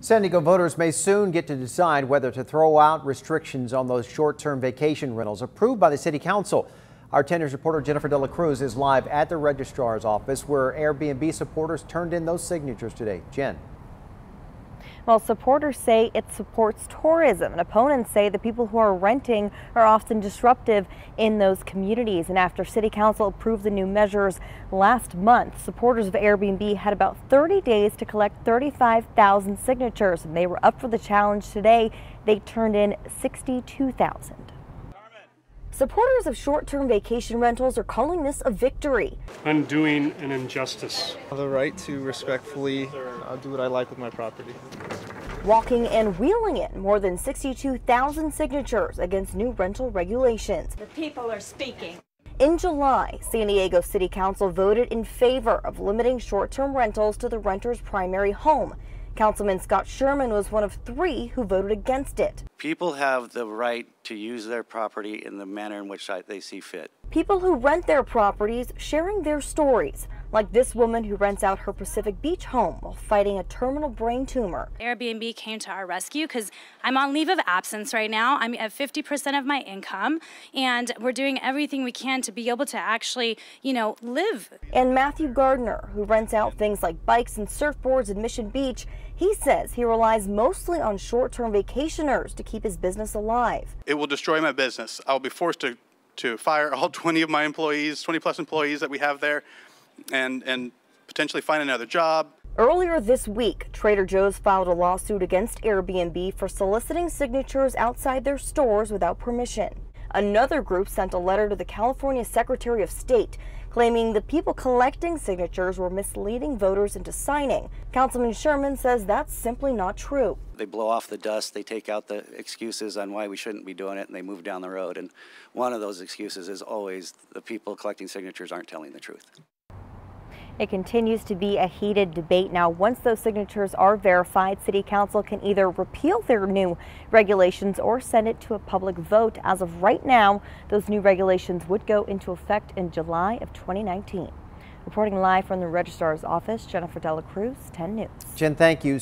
San Diego voters may soon get to decide whether to throw out restrictions on those short-term vacation rentals approved by the City Council. Our 10 News reporter Jennifer De La Cruz is live at the registrar's office where Airbnb supporters turned in those signatures today. Jen. Well, supporters say it supports tourism, and opponents say the people who are renting are often disruptive in those communities. And after City Council approved the new measures last month, supporters of Airbnb had about 30 days to collect 35,000 signatures, and they were up for the challenge today. They turned in 62,000. Supporters of short-term vacation rentals are calling this a victory. Undoing an injustice. The right to respectfully do what I like with my property. Walking and wheeling in more than 62,000 signatures against new rental regulations. The people are speaking. In July, San Diego City Council voted in favor of limiting short-term rentals to the renter's primary home. Councilman Scott Sherman was one of 3 who voted against it. People have the right to use their property in the manner in which they see fit. People who rent their properties sharing their stories, like this woman who rents out her Pacific Beach home while fighting a terminal brain tumor. Airbnb came to our rescue because I'm on leave of absence right now. I'm at 50% of my income, and we're doing everything we can to be able to actually, live. And Matthew Gardner, who rents out things like bikes and surfboards in Mission Beach, he says he relies mostly on short-term vacationers to keep his business alive. It will destroy my business. I'll be forced to fire all 20 of my employees, 20 plus employees that we have there, and potentially find another job. Earlier this week, Trader Joe's filed a lawsuit against Airbnb for soliciting signatures outside their stores without permission. Another group sent a letter to the California Secretary of State claiming the people collecting signatures were misleading voters into signing. Councilman Sherman says that's simply not true. They blow off the dust, they take out the excuses on why we shouldn't be doing it, and they move down the road. And one of those excuses is always the people collecting signatures aren't telling the truth. It continues to be a heated debate. Now, once those signatures are verified, City Council can either repeal their new regulations or send it to a public vote. As of right now, those new regulations would go into effect in July of 2019. Reporting live from the registrar's office, Jennifer De La Cruz, 10 News. Jen, thank you.